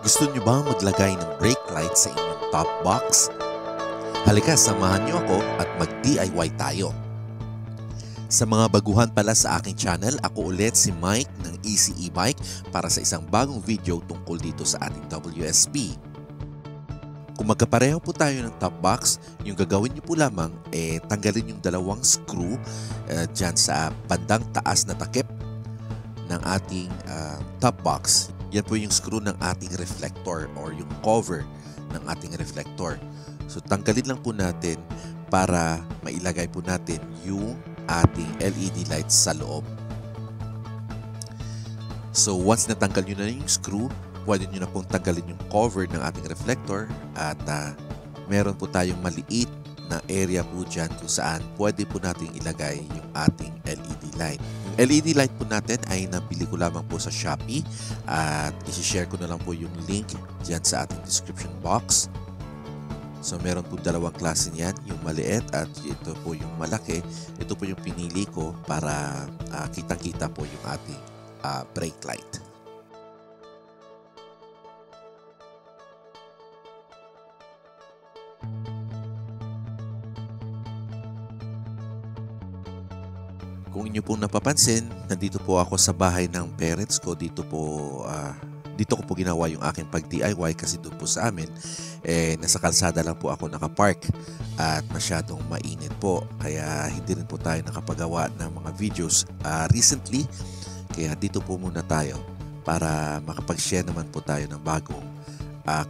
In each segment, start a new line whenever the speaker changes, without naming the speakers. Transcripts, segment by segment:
Gusto nyo bang maglagay ng brake light sa inyong top box? Halika, samahan nyo ako at mag-DIY tayo. Sa mga baguhan pala sa aking channel, ako ulit si Mike ng Easy E-Bike para sa isang bagong video tungkol dito sa ating WSP. Kung magkapareho po tayo ng top box, yung gagawin nyo po lamang tanggalin yung dalawang screw dyan sa bandang taas na takip ng ating top box. Yan po yung screw ng ating reflector or yung cover ng ating reflector. So tanggalin lang po natin para mailagay po natin yung ating LED lights sa loob. So once natanggal nyo na yung screw, pwede nyo na pong tanggalin yung cover ng ating reflector at meron po tayong maliit na area po dyan kung saan pwede po natin ilagay yung ating LED light. Yung LED light po natin ay nabili ko lamang po sa Shopee at isi-share ko na lang po yung link dyan sa ating description box. So meron po dalawang klase niyan, yung maliit at ito po yung malaki. Ito po yung pinili ko para kitang-kita po yung ating brake light. Kung inyo pong napapansin, nandito po ako sa bahay ng parents ko. Dito ko po ginawa yung aking pag-DIY kasi doon po sa amin nasa kalsada lang po ako nakapark at masyadong mainit po. Kaya hindi rin po tayo nakapagawa ng mga videos recently. Kaya dito po muna tayo para makapag-share naman po tayo ng bagong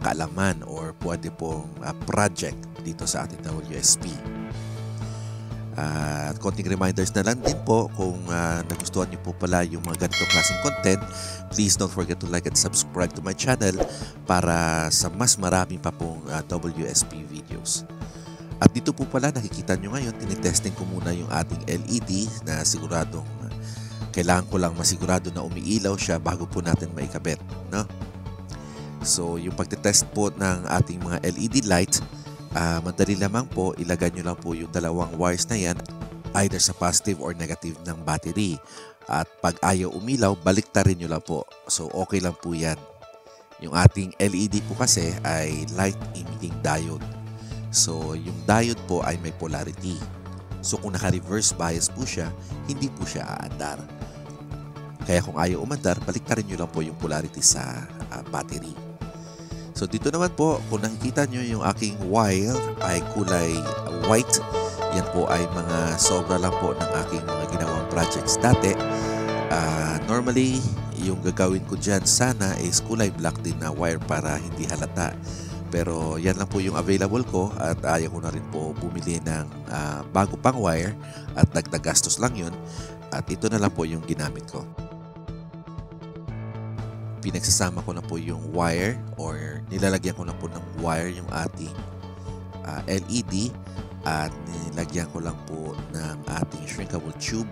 kaalaman or pwede pong project dito sa ating WSP. At konting reminders na lang din po kung nagustuhan niyo po pala yung mga ganitong klaseng content, please don't forget to like and subscribe to my channel para sa mas marami pa pong WSP videos. At dito po pala nakikita nyo ngayon, tinitesting ko muna yung ating LED na siguradong kailangan ko lang masigurado na umiilaw siya bago po natin maikabit, no? So yung pagtitest po ng ating mga LED lights, madali lamang po, ilagay nyo lang po yung dalawang wires na yan either sa positive or negative ng battery. At pag ayaw umilaw, baliktarin nyo lang po. So okay lang po yan. Yung ating LED po kasi ay light emitting diode. So yung diode po ay may polarity. So kung naka-reverse bias po siya, hindi po siya aandar. Kaya kung ayaw umandar, baliktarin nyo lang po yung polarity sa battery. So dito naman po, kung nakikita nyo yung aking wire ay kulay white. Yan po ay mga sobra lang po ng aking mga ginawang projects dati. Normally, yung gagawin ko dyan sana is kulay black din na wire para hindi halata. Pero yan lang po yung available ko at ayaw ko na rin po bumili ng bago pang wire at dagdag gastos lang yun. At ito na lang po yung ginamit ko. Pinagsasama ko na po yung wire or nilalagyan ko na po ng wire yung ating LED at nilagyan ko lang po ng ating shrinkable tube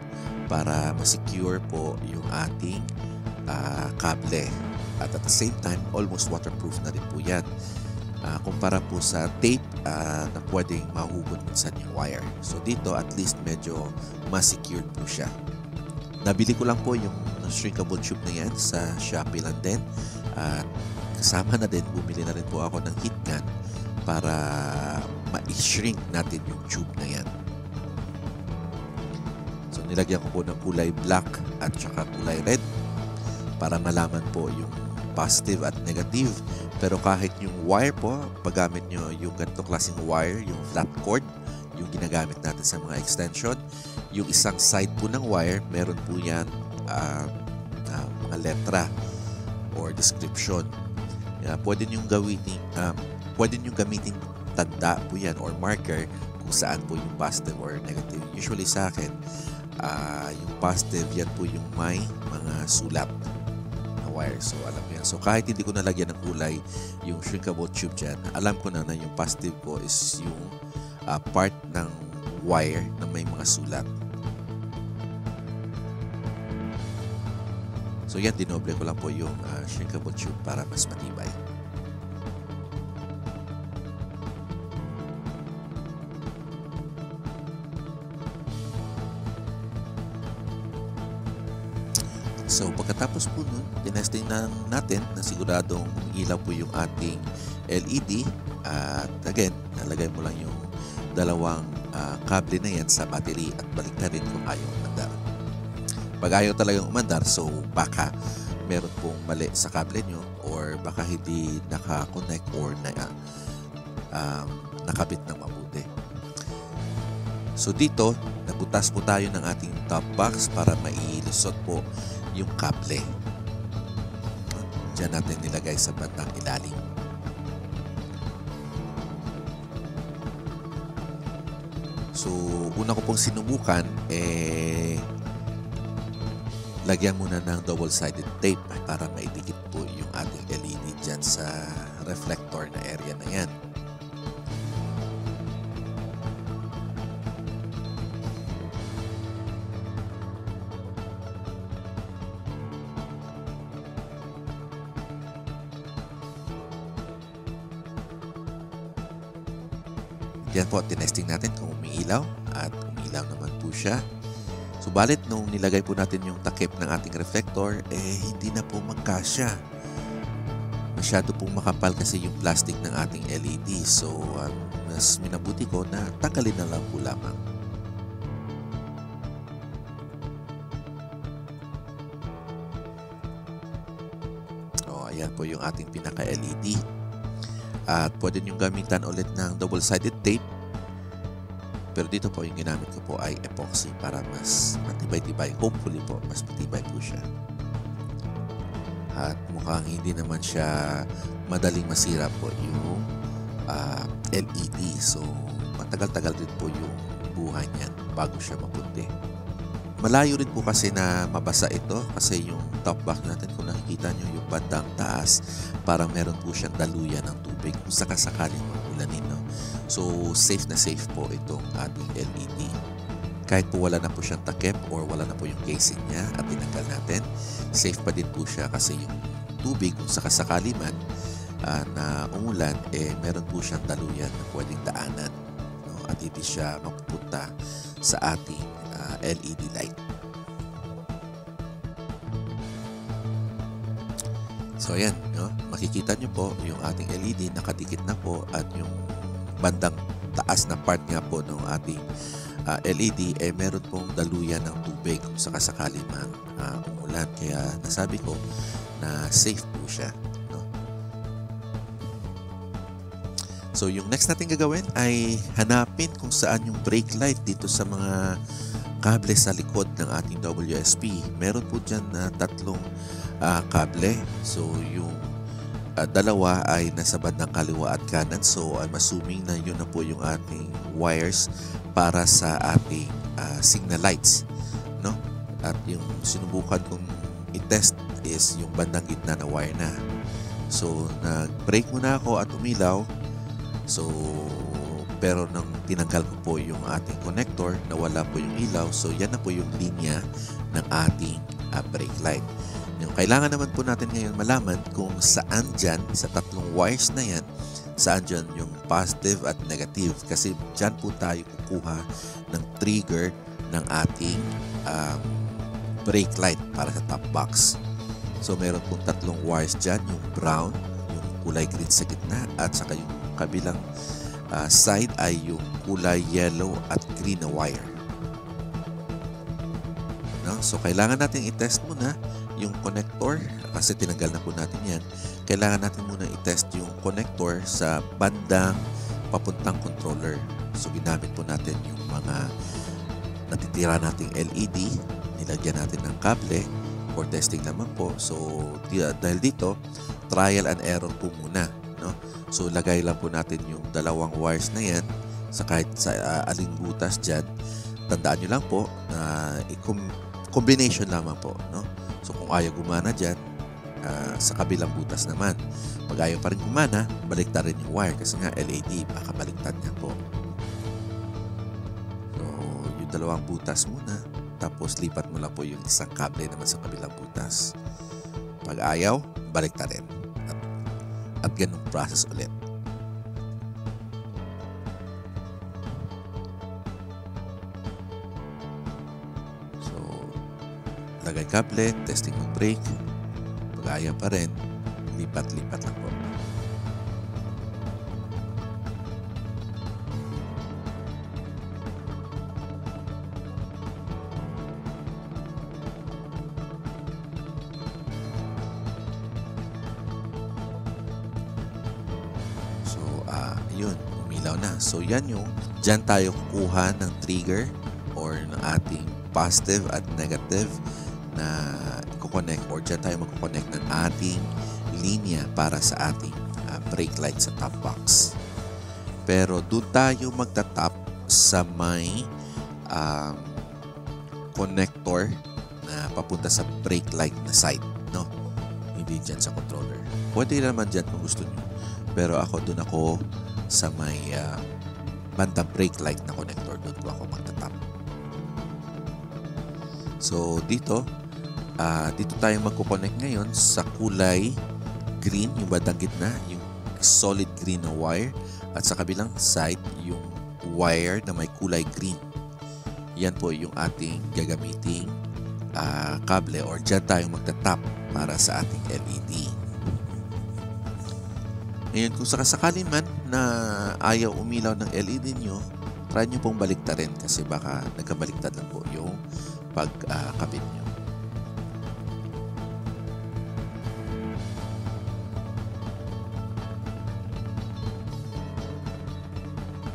para ma-secure po yung ating kable. At the same time, almost waterproof na rin po yan. Kumpara po sa tape na pwedeng mahugot minsan yung wire. So dito at least medyo ma-secured po siya. Nabili ko lang po yung shrinkable tube na yan sa Shopee lang din. At kasama na din, bumili na rin po ako ng heat gun para ma-shrink natin yung tube na yan. So nilagyan ko po ng kulay black at saka kulay red para malaman po yung positive at negative. Pero kahit yung wire po, paggamit nyo yung ganitong klaseng wire, yung flat cord, yung ginagamit natin sa mga extension, yung isang side po ng wire, meron po yan mga letra or description. Pwede nyo gamitin tanda po yan or marker kung saan po yung positive or negative. Usually sa akin, yung positive, yan po yung may mga sulat na wire. So alam mo yan. So kahit hindi ko nalagyan ng kulay yung shrinkable tube dyan, alam ko na yung positive ko is yung part ng wire na may mga sulat. So yan, dinoble ko lang po yung shrinkable tube para mas matibay. So pagkatapos po nun, tinesting na natin na siguradong ilaw po yung ating LED. At again, nalagay mo lang yung dalawang kable na yan sa battery at balik na rin kung ayaw umandar. Pag ayaw talagang umandar, so baka meron pong mali sa kable nyo or baka hindi naka-connect or nakabit ng mabuti. So dito, nabutas po tayo ng ating top box para mailusot po yung kable. Diyan natin nilagay sa bandang ilalim. So, una ko pong sinubukan, lagyan muna ng double-sided tape para maidikit po yung ating LED dyan sa reflector na area na yan. Yan po, tinesting natin kung umiilaw at umiilaw naman po siya. Subalit nung nilagay po natin yung takip ng ating reflector, hindi na po magkasya. Masyado pong makapal kasi yung plastic ng ating LED. So, mas minabuti ko na tanggalin na lang po lamang. So, ayan po yung ating pinaka-LED. At pwede nyo gamitan ulit ng double-sided tape. Pero dito po yung ginamit ko po ay epoxy para mas matibay-tibay. Hopefully po, mas matibay po siya. At mukhang hindi naman siya madaling masira po yung LED. So, matagal-tagal din po yung buhay niyan bago siya maputi. Malayo rin po kasi na mabasa ito kasi yung top box natin, kung nakikita nyo yung bandang taas, parang meron po siyang daluyan ng tubig kung sakasakaling magulanin. No? So, safe na safe po itong ating LED. Kahit po wala na po siyang takip or wala na po yung casing niya at tinanggal natin, safe pa din po siya kasi yung tubig kung sakasakali man na umulan, meron po siyang daluyan na pwedeng daanan. No? At hindi siya mapupunta sa ating LED light. So ayan, no? Makikita nyo po yung ating LED nakadikit na po at yung bandang taas na part nga po ng ating LED meron pong daluyan ng tubig kung sakasakali man umulan. Kaya nasabi ko na safe po siya. No? So yung next natin gagawin ay hanapin kung saan yung brake light dito sa mga kable sa likod ng ating WSP. Meron po dyan tatlong kable. So yung dalawa ay nasa bandang kaliwa at kanan. So I'm assuming na yun na po yung ating wires para sa ating signal lights. No? At yung sinubukan kong i-test is yung bandang gitna na wire na. So nag-brake muna ako at umilaw. So pero nang tinanggal ko po yung ating connector, nawala po yung ilaw. So yan na po yung linya ng ating brake light. Yung kailangan naman po natin ngayon malaman kung saan dyan, sa tatlong wires na yan, saan dyan yung positive at negative. Kasi dyan po tayo kukuha ng trigger ng ating brake light para sa top box. So meron pong tatlong wires dyan, yung brown, yung kulay green sa gitna, at saka yung kabilang side ay yung kulay yellow at green na wire. No? So kailangan natin i-test muna yung connector kasi tinanggal na po natin yan. Kailangan natin muna i-test yung connector sa bandang papuntang controller. So ginamit po natin yung mga natitira nating LED, nilagyan natin ng kable for testing naman po. So dahil dito, trial and error po muna. No? So lagay lang po natin yung dalawang wires na yan sa kahit sa aling butas dyan. Tandaan nyo lang po na combination lamang po. No? So kung ayaw gumana dyan, sa kabilang butas naman. Pag ayaw pa rin gumana, baliktad rin yung wire kasi nga LED, baka baliktad niya po. So yung dalawang butas muna, tapos lipat mo lang po yung isang kable naman sa kabilang butas. Pag ayaw, baliktad rin. At ganung process ulit. So, lagay kable, testing ng brake, pag ayaw pa rin, lipat-lipat lang po. So, yun, umilaw na. So, yan yung, dyan tayo kukuha ng trigger or ng ating positive at negative na i-connect, or dyan tayo mag-connect ng ating linya para sa ating brake light sa top box. Pero doon tayo magtatap sa may connector na papunta sa brake light na side, no? Hindi dyan sa controller. Pwede naman dyan kung gusto nyo. Pero doon ako sa may bandang brake light na connector. Doon ko ako magtatap. So, dito tayo magkoconnect ngayon sa kulay green, yung bandang gitna, yung solid green na wire. At sa kabilang side, yung wire na may kulay green. Yan po yung ating gagamiting kable, or dyan tayo magtatap para sa ating LED. Ngayon, kung sakasakali man na ayaw umilaw ng LED nyo, try nyo pong baliktarin kasi baka nagkabaliktad lang po yung pagkabit nyo.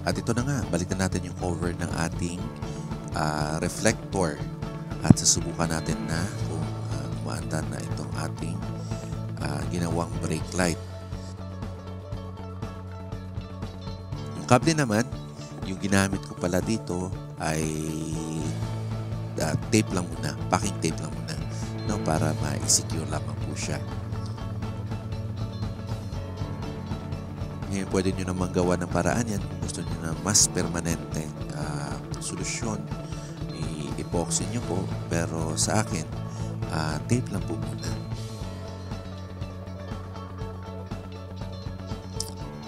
At ito na nga, balikan natin yung cover ng ating reflector at susubukan natin na kung umaandar na itong ating ginawang brake light. Yung kable naman, yung ginamit ko pala dito ay tape lang muna, packing tape lang muna, no, para ma-secure lamang po siya. Ngayon, pwede nyo naman gawa ng paraan yan kung gusto nyo na mas permanente solusyon. I-epoxy nyo po, pero sa akin, tape lang po muna.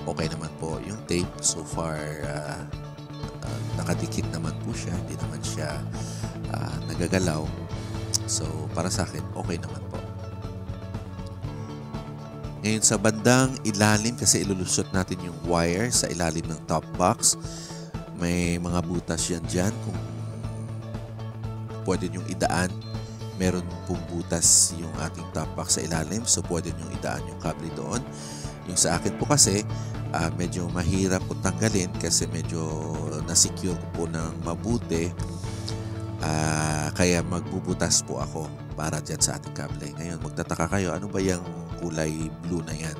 Okay naman po yung tape. So far, nakadikit naman po siya. Hindi naman siya nagagalaw. So, para sa akin, okay naman po. Ngayon, sa bandang ilalim, kasi ilulusot natin yung wire sa ilalim ng top box. May mga butas yan dyan. Kung pwede nyong idaan, meron pong butas yung ating top box sa ilalim. So, pwede nyong idaan yung kable doon. Yung sa akin po kasi, medyo mahirap po tanggalin kasi medyo na-secure ko po ng mabuti. Kaya magbubutas po ako para dyan sa ating kable. Ngayon, magtataka kayo, ano ba yung kulay blue na yan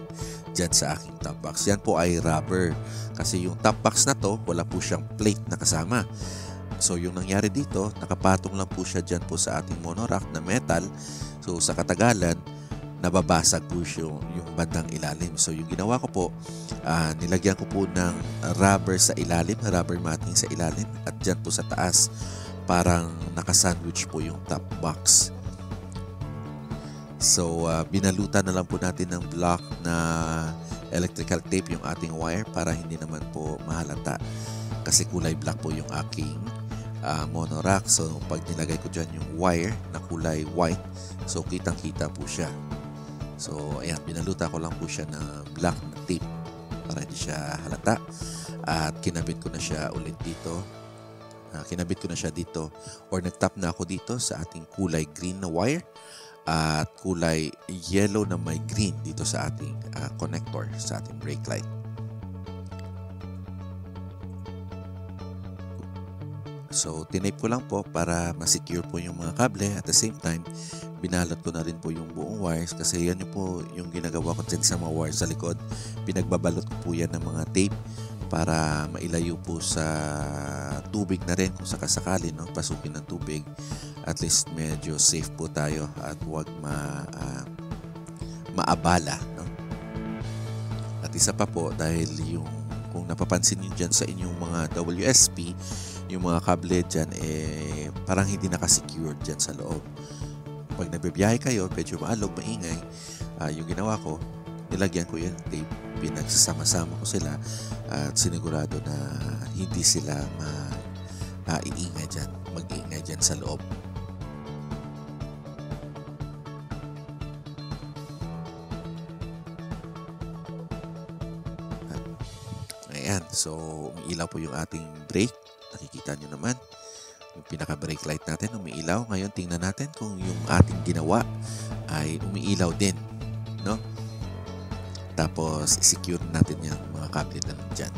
dyan sa aking top box? Yan po ay rubber. Kasi yung top box na to, wala po siyang plate na kasama. So, yung nangyari dito, nakapatong lang po siya dyan po sa ating monorack na metal. So, sa katagalan, nababasag po siya yung bandang ilalim. So, yung ginawa ko po, nilagyan ko po ng rubber sa ilalim, rubber matting sa ilalim, at dyan po sa taas, parang nakasandwich po yung top box. So, binalutan na lang po natin ng block na electrical tape yung ating wire para hindi naman po mahalata. Kasi kulay black po yung aking monorack. So, pag nilagay ko dyan yung wire na kulay white, so kitang-kita po siya. So, ayan, binalutan ko lang po siya ng black na tape para hindi siya halata. At kinabit ko na siya ulit dito. Kinabit ko na siya dito, or nagtap na ako dito sa ating kulay green na wire at kulay yellow na may green dito sa ating connector sa ating brake light. So, tinape ko lang po para ma-secure po yung mga kable. At the same time, binalot ko na rin po yung buong wires kasi yan yung po yung ginagawa ko dyan sa mga wires sa likod. Pinagbabalot ko po yan ng mga tape para mailayo po sa tubig na rin kung sakasakali, no, pasukin ng tubig. At least medyo safe po tayo at huwag maabala, no? At isa pa po, dahil yung kung napapansin niyo dyan sa inyong mga WSP, yung mga kable dyan parang hindi nakasecure dyan sa loob. Pag nagbibiyahe kayo, medyo maalog, maingay, yung ginawa ko, nilagyan ko yung tape, pinagsasama-sama ko sila at sinigurado na hindi sila mag-iingay dyan sa loob. Ayan, so umiilaw po yung ating brake. Nakikita nyo naman. Yung pinaka-brake light natin umiilaw. Ngayon, tingnan natin kung yung ating ginawa ay umiilaw din. No? Tapos, secure natin yung mga kable na nandyan.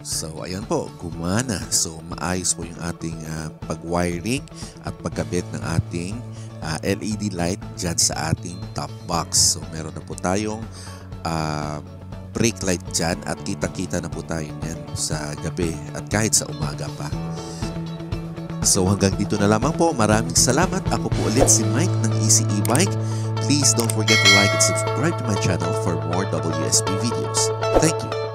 So, ayan po, gumana. So, maayos po yung ating pag-wiring at pagkabit ng ating LED light dyan sa ating top box. So, meron na po tayong brake light dyan at kitang-kita na po tayo yan sa gabi at kahit sa umaga pa. So, hanggang dito na lamang po. Maraming salamat. Ako po ulit si Mike ng Easy E-Bike. Please don't forget to like and subscribe to my channel for more WSP videos. Thank you.